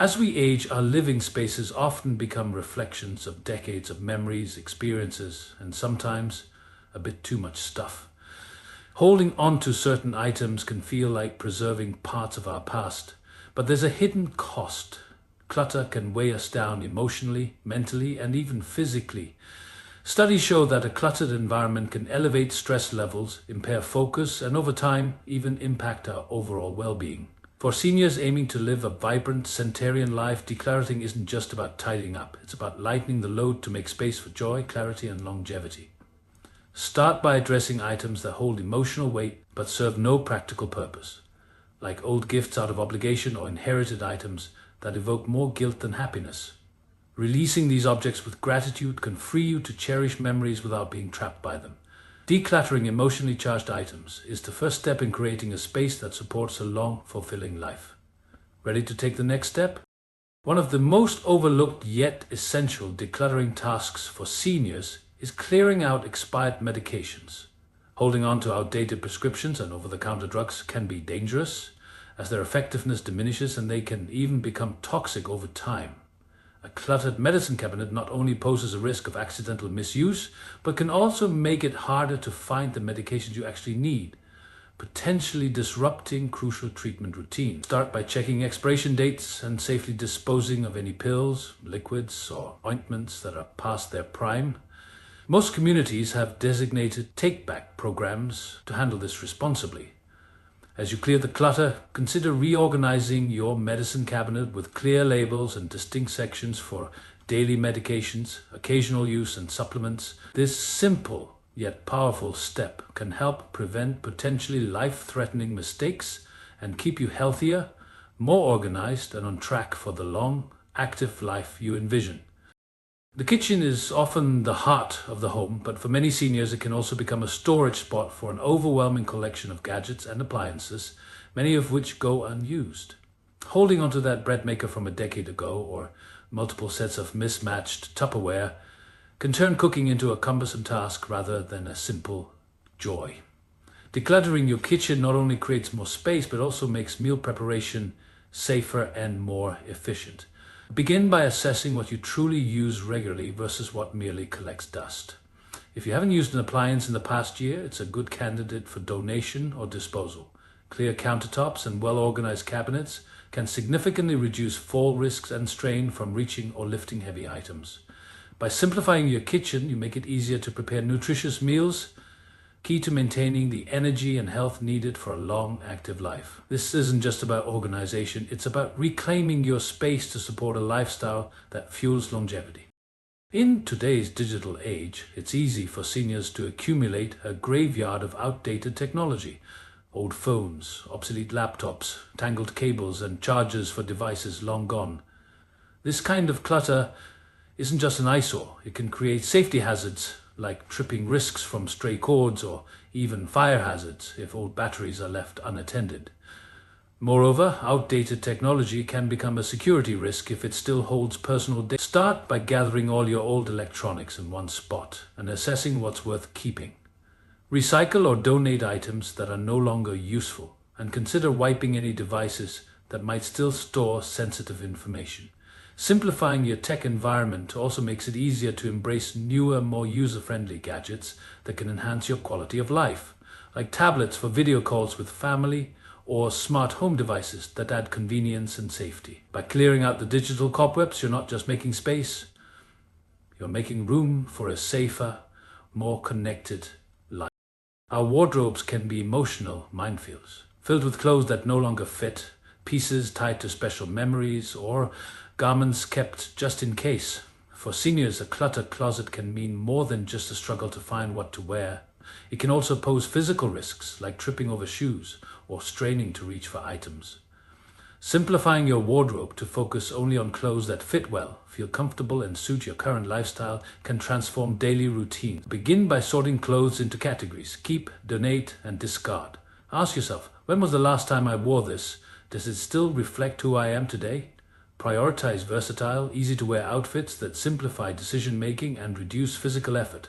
As we age, our living spaces often become reflections of decades of memories, experiences, and sometimes a bit too much stuff. Holding on to certain items can feel like preserving parts of our past, but there's a hidden cost. Clutter can weigh us down emotionally, mentally, and even physically. Studies show that a cluttered environment can elevate stress levels, impair focus, and over time, even impact our overall well-being. For seniors aiming to live a vibrant centenarian life, decluttering isn't just about tidying up. It's about lightening the load to make space for joy, clarity, and longevity. Start by addressing items that hold emotional weight but serve no practical purpose, like old gifts out of obligation or inherited items that evoke more guilt than happiness. Releasing these objects with gratitude can free you to cherish memories without being trapped by them. Decluttering emotionally charged items is the first step in creating a space that supports a long, fulfilling life. Ready to take the next step? One of the most overlooked yet essential decluttering tasks for seniors is clearing out expired medications. Holding on to outdated prescriptions and over-the-counter drugs can be dangerous, as their effectiveness diminishes and they can even become toxic over time. A cluttered medicine cabinet not only poses a risk of accidental misuse, but can also make it harder to find the medications you actually need, potentially disrupting crucial treatment routines. Start by checking expiration dates and safely disposing of any pills, liquids, or ointments that are past their prime. Most communities have designated take-back programs to handle this responsibly. As you clear the clutter, consider reorganizing your medicine cabinet with clear labels and distinct sections for daily medications, occasional use, and supplements. This simple yet powerful step can help prevent potentially life-threatening mistakes and keep you healthier, more organized, and on track for the long, active life you envision. The kitchen is often the heart of the home, but for many seniors it can also become a storage spot for an overwhelming collection of gadgets and appliances, many of which go unused. Holding onto that bread maker from a decade ago or multiple sets of mismatched Tupperware can turn cooking into a cumbersome task rather than a simple joy. Decluttering your kitchen not only creates more space but also makes meal preparation safer and more efficient. Begin by assessing what you truly use regularly versus what merely collects dust. If you haven't used an appliance in the past year, it's a good candidate for donation or disposal. Clear countertops and well-organized cabinets can significantly reduce fall risks and strain from reaching or lifting heavy items. By simplifying your kitchen, you make it easier to prepare nutritious meals, key to maintaining the energy and health needed for a long, active life. This isn't just about organization, it's about reclaiming your space to support a lifestyle that fuels longevity. In today's digital age, it's easy for seniors to accumulate a graveyard of outdated technology. Old phones, obsolete laptops, tangled cables, and chargers for devices long gone. This kind of clutter isn't just an eyesore, it can create safety hazards like tripping risks from stray cords or even fire hazards if old batteries are left unattended. Moreover, outdated technology can become a security risk if it still holds personal data. Start by gathering all your old electronics in one spot and assessing what's worth keeping. Recycle or donate items that are no longer useful, and consider wiping any devices that might still store sensitive information. Simplifying your tech environment also makes it easier to embrace newer, more user-friendly gadgets that can enhance your quality of life, like tablets for video calls with family or smart home devices that add convenience and safety. By clearing out the digital cobwebs, you're not just making space, you're making room for a safer, more connected life. Our wardrobes can be emotional minefields, filled with clothes that no longer fit, pieces tied to special memories, or garments kept just in case. For seniors, a cluttered closet can mean more than just a struggle to find what to wear. It can also pose physical risks like tripping over shoes or straining to reach for items. Simplifying your wardrobe to focus only on clothes that fit well, feel comfortable, and suit your current lifestyle can transform daily routines. Begin by sorting clothes into categories: keep, donate, and discard. Ask yourself, when was the last time I wore this? Does it still reflect who I am today? Prioritize versatile, easy-to-wear outfits that simplify decision-making and reduce physical effort.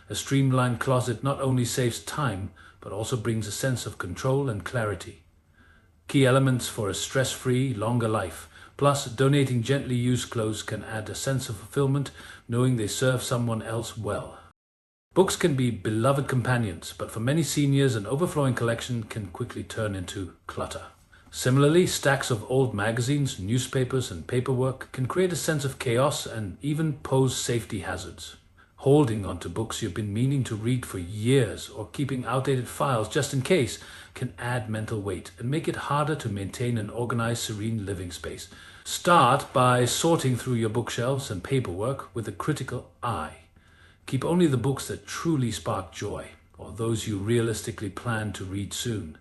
A streamlined closet not only saves time, but also brings a sense of control and clarity. Key elements for a stress-free, longer life. Plus, donating gently used clothes can add a sense of fulfillment, knowing they serve someone else well. Books can be beloved companions, but for many seniors, an overflowing collection can quickly turn into clutter. Similarly, stacks of old magazines, newspapers, and paperwork can create a sense of chaos and even pose safety hazards. Holding onto books you've been meaning to read for years or keeping outdated files just in case can add mental weight and make it harder to maintain an organized, serene living space. Start by sorting through your bookshelves and paperwork with a critical eye. Keep only the books that truly spark joy or those you realistically plan to read soon.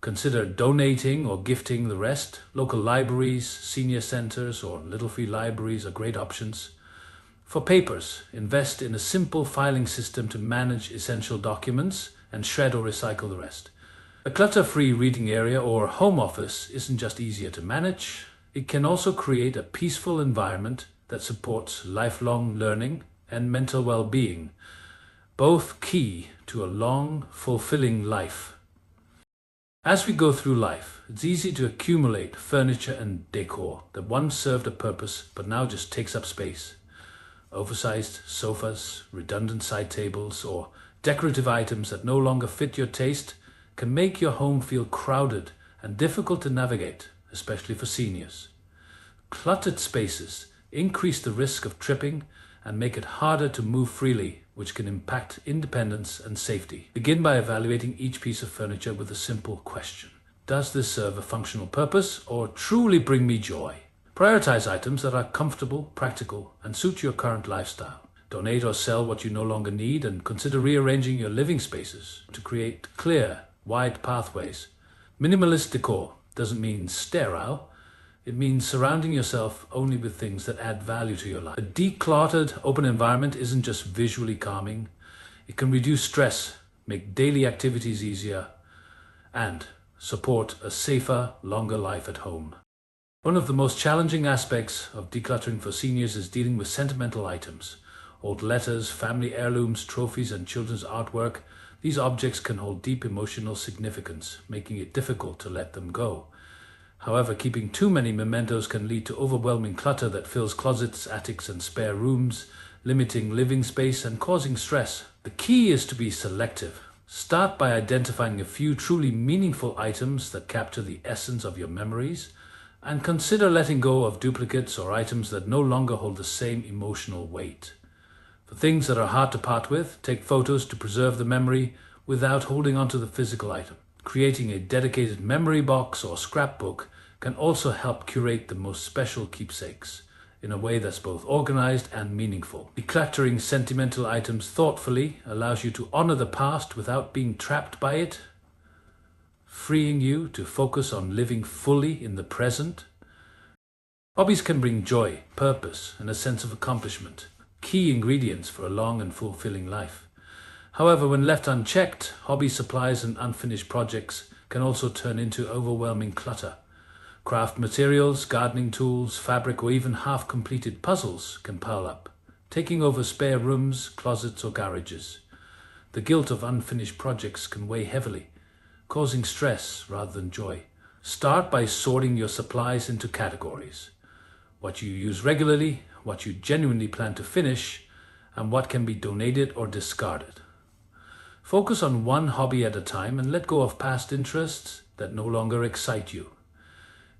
Consider donating or gifting the rest. Local libraries, senior centers, or little free libraries are great options. For papers, invest in a simple filing system to manage essential documents and shred or recycle the rest. A clutter-free reading area or home office isn't just easier to manage, it can also create a peaceful environment that supports lifelong learning and mental well-being, both key to a long, fulfilling life. As we go through life, it's easy to accumulate furniture and decor that once served a purpose but now just takes up space. Oversized sofas, redundant side tables, or decorative items that no longer fit your taste can make your home feel crowded and difficult to navigate, especially for seniors. Cluttered spaces increase the risk of tripping and make it harder to move freely, which can impact independence and safety. Begin by evaluating each piece of furniture with a simple question. Does this serve a functional purpose or truly bring me joy? Prioritize items that are comfortable, practical, and suit your current lifestyle. Donate or sell what you no longer need and consider rearranging your living spaces to create clear, wide pathways. Minimalist decor doesn't mean sterile. It means surrounding yourself only with things that add value to your life. A decluttered, open environment isn't just visually calming. It can reduce stress, make daily activities easier, and support a safer, longer life at home. One of the most challenging aspects of decluttering for seniors is dealing with sentimental items. Old letters, family heirlooms, trophies, and children's artwork. These objects can hold deep emotional significance, making it difficult to let them go. However, keeping too many mementos can lead to overwhelming clutter that fills closets, attics, and spare rooms, limiting living space and causing stress. The key is to be selective. Start by identifying a few truly meaningful items that capture the essence of your memories, and consider letting go of duplicates or items that no longer hold the same emotional weight. For things that are hard to part with, take photos to preserve the memory without holding onto the physical item. Creating a dedicated memory box or scrapbook can also help curate the most special keepsakes in a way that's both organized and meaningful. Decluttering sentimental items thoughtfully allows you to honor the past without being trapped by it, freeing you to focus on living fully in the present. Hobbies can bring joy, purpose, and a sense of accomplishment, key ingredients for a long and fulfilling life. However, when left unchecked, hobby supplies and unfinished projects can also turn into overwhelming clutter. Craft materials, gardening tools, fabric, or even half-completed puzzles can pile up, taking over spare rooms, closets, or garages. The guilt of unfinished projects can weigh heavily, causing stress rather than joy. Start by sorting your supplies into categories: what you use regularly, what you genuinely plan to finish, and what can be donated or discarded. Focus on one hobby at a time and let go of past interests that no longer excite you.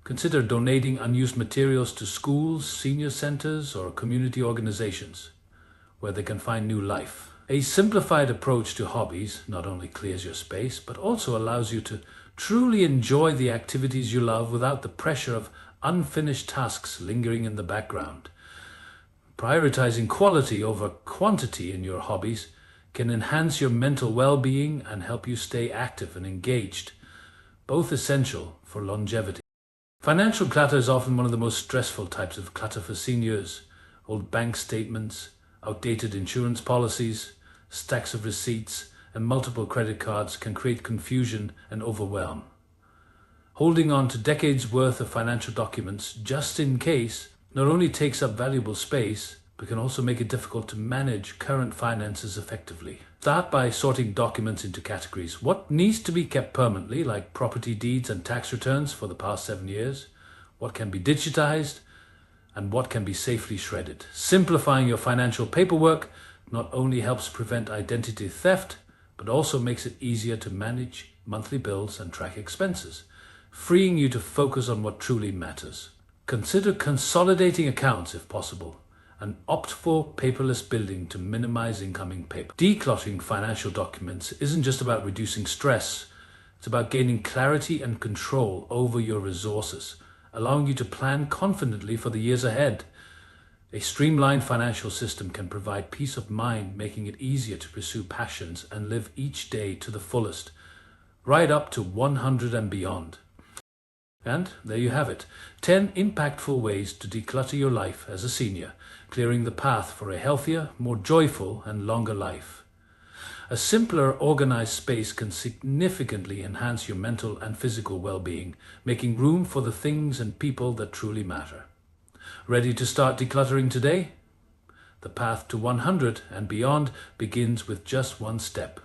Consider donating unused materials to schools, senior centers, or community organizations where they can find new life. A simplified approach to hobbies not only clears your space, but also allows you to truly enjoy the activities you love without the pressure of unfinished tasks lingering in the background. Prioritizing quality over quantity in your hobbies can enhance your mental well-being and help you stay active and engaged, both essential for longevity. Financial clutter is often one of the most stressful types of clutter for seniors. Old bank statements, outdated insurance policies, stacks of receipts, and multiple credit cards can create confusion and overwhelm. Holding on to decades' worth of financial documents just in case not only takes up valuable space, but can also make it difficult to manage current finances effectively. Start by sorting documents into categories. What needs to be kept permanently, like property deeds and tax returns for the past 7 years? what can be digitized, and what can be safely shredded. Simplifying your financial paperwork not only helps prevent identity theft, but also makes it easier to manage monthly bills and track expenses, freeing you to focus on what truly matters. Consider consolidating accounts if possible, and opt for paperless billing to minimize incoming paper. Decluttering financial documents isn't just about reducing stress, it's about gaining clarity and control over your resources, allowing you to plan confidently for the years ahead. A streamlined financial system can provide peace of mind, making it easier to pursue passions and live each day to the fullest, right up to 100 and beyond. And there you have it, 10 impactful ways to declutter your life as a senior, clearing the path for a healthier, more joyful and longer life. A simpler, organized space can significantly enhance your mental and physical well-being, making room for the things and people that truly matter. Ready to start decluttering today? The path to 100 and beyond begins with just one step.